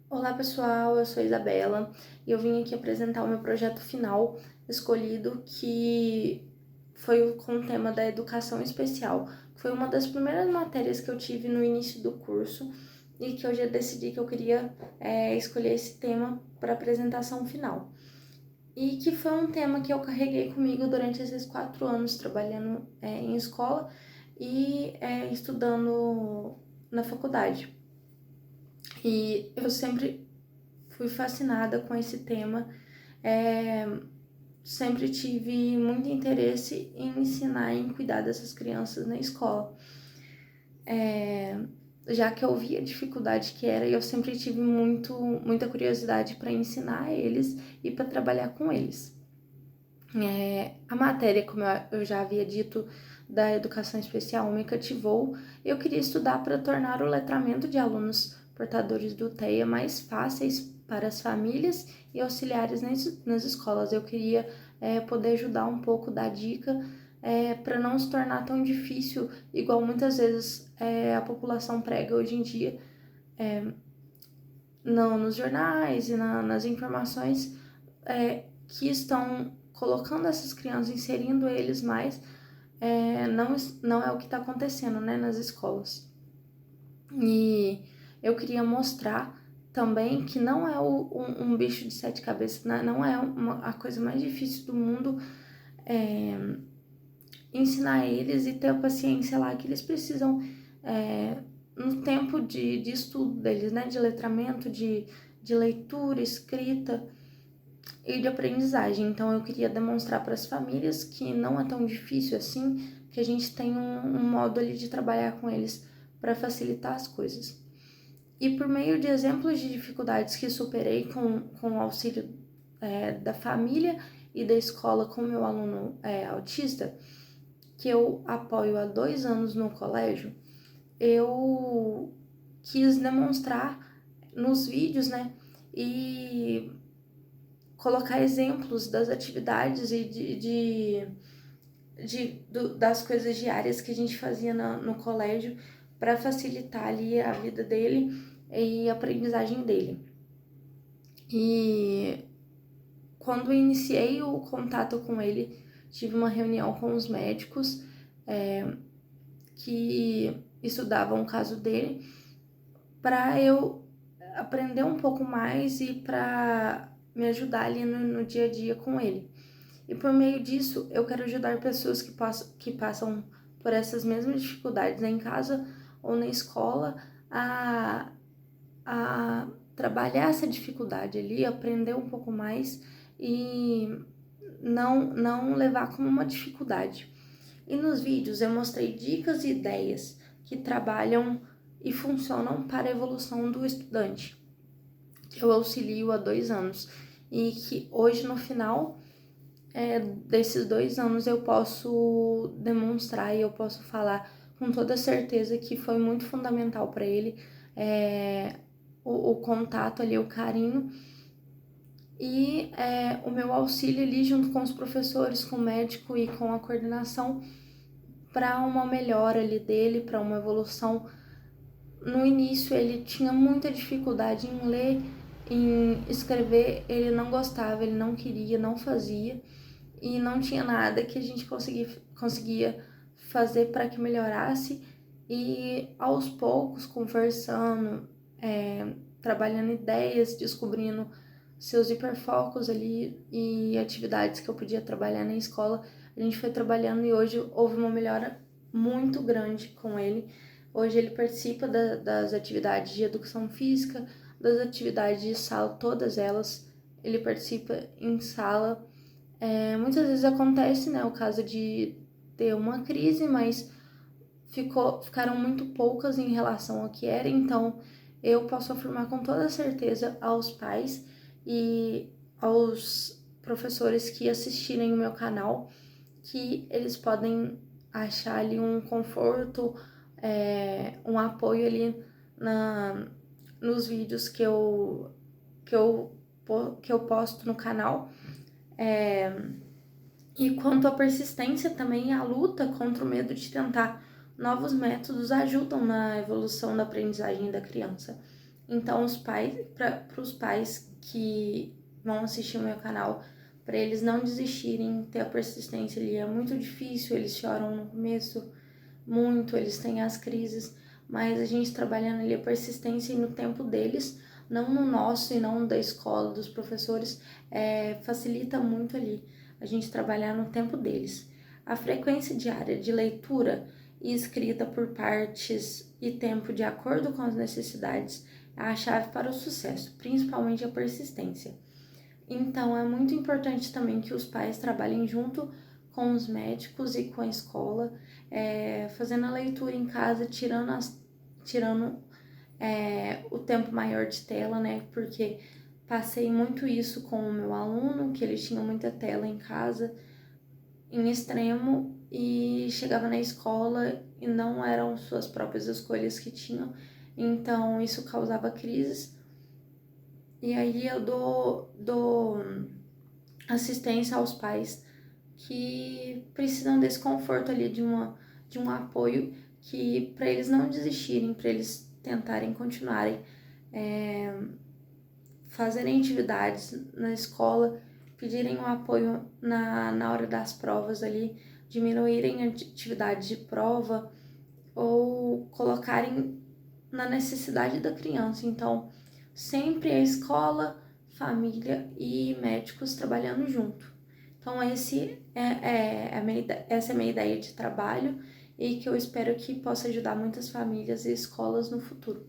Olá pessoal, eu sou a Isabela e eu vim aqui apresentar o meu projeto final escolhido, que foi com o tema da educação especial. Foi uma das primeiras matérias que eu tive no início do curso e que eu já decidi que eu queria escolher esse tema para apresentação final. E que foi um tema que eu carreguei comigo durante esses 4 anos trabalhando em escola e estudando na faculdade. E eu sempre fui fascinada com esse tema, é, sempre tive muito interesse em ensinar e em cuidar dessas crianças na escola, já que eu via a dificuldade que era e eu sempre tive muita curiosidade para ensinar eles e para trabalhar com eles. A matéria, como eu já havia dito, da educação especial me cativou. Eu queria estudar para tornar o letramento de alunos portadores do TEA mais fáceis para as famílias e auxiliares nas escolas. Eu queria poder ajudar um pouco, dar dica para não se tornar tão difícil, igual muitas vezes a população prega hoje em dia, não, nos jornais e nas informações que estão colocando essas crianças, inserindo eles mais, não é o que está acontecendo, né, nas escolas. E eu queria mostrar também que não é um bicho de 7 cabeças, né? Não é a coisa mais difícil do mundo ensinar eles e ter a paciência lá que eles precisam no tempo de estudo deles, né, de letramento, de leitura, escrita e de aprendizagem. Então eu queria demonstrar para as famílias que não é tão difícil assim, que a gente tem um modo ali de trabalhar com eles para facilitar as coisas. E por meio de exemplos de dificuldades que superei com o auxílio da família e da escola com meu aluno autista, que eu apoio há 2 anos no colégio, eu quis demonstrar nos vídeos, né, e colocar exemplos das atividades e das coisas diárias que a gente fazia no colégio para facilitar ali a vida dele e a aprendizagem dele. E quando eu iniciei o contato com ele, tive uma reunião com os médicos que estudavam o caso dele, para eu aprender um pouco mais e para me ajudar ali no dia a dia com ele. E por meio disso, eu quero ajudar pessoas que passam por essas mesmas dificuldades em casa ou na escola a trabalhar essa dificuldade ali, aprender um pouco mais e não levar como uma dificuldade. E nos vídeos eu mostrei dicas e ideias que trabalham e funcionam para a evolução do estudante, que eu auxilio há 2 anos e que hoje no final desses 2 anos eu posso demonstrar e eu posso falar com toda certeza que foi muito fundamental para ele o contato ali, o carinho e o meu auxílio ali junto com os professores, com o médico e com a coordenação para uma melhora ali dele, para uma evolução. No início ele tinha muita dificuldade em ler, em escrever, ele não gostava, ele não queria, não fazia e não tinha nada que a gente conseguia fazer para que melhorasse. E aos poucos, conversando, trabalhando ideias, descobrindo seus hiperfocos ali e atividades que eu podia trabalhar na escola, a gente foi trabalhando e hoje houve uma melhora muito grande com ele. Hoje ele participa das atividades de educação física, das atividades de sala, todas elas. Ele participa em sala. Muitas vezes acontece, né, o caso de ter uma crise, mas ficaram muito poucas em relação ao que era, então eu posso afirmar com toda certeza aos pais e aos professores que assistirem o meu canal que eles podem achar ali um conforto, um apoio ali nos vídeos que eu posto no canal. E quanto à persistência também, a luta contra o medo de tentar novos métodos ajudam na evolução da aprendizagem da criança. Então, para os pais que vão assistir o meu canal, para eles não desistirem, ter a persistência ali, é muito difícil, eles choram no começo, muito, eles têm as crises, mas a gente trabalhando ali a persistência e no tempo deles, não no nosso e não da escola, dos professores, facilita muito ali a gente trabalhar no tempo deles. A frequência diária de leitura e escrita por partes e tempo de acordo com as necessidades é a chave para o sucesso, principalmente a persistência. Então, é muito importante também que os pais trabalhem junto com os médicos e com a escola, fazendo a leitura em casa, tirando o tempo maior de tela, né? Porque passei muito isso com o meu aluno, que ele tinha muita tela em casa, em extremo, e chegava na escola e não eram suas próprias escolhas que tinham, então isso causava crises. E aí eu dou assistência aos pais que precisam desse conforto ali, de um apoio, que para eles não desistirem, para eles tentarem continuarem, fazerem atividades na escola, pedirem um apoio na hora das provas ali, diminuírem a atividade de prova ou colocarem na necessidade da criança. Então, sempre a escola, família e médicos trabalhando junto. Então, essa é a minha ideia de trabalho e que eu espero que possa ajudar muitas famílias e escolas no futuro.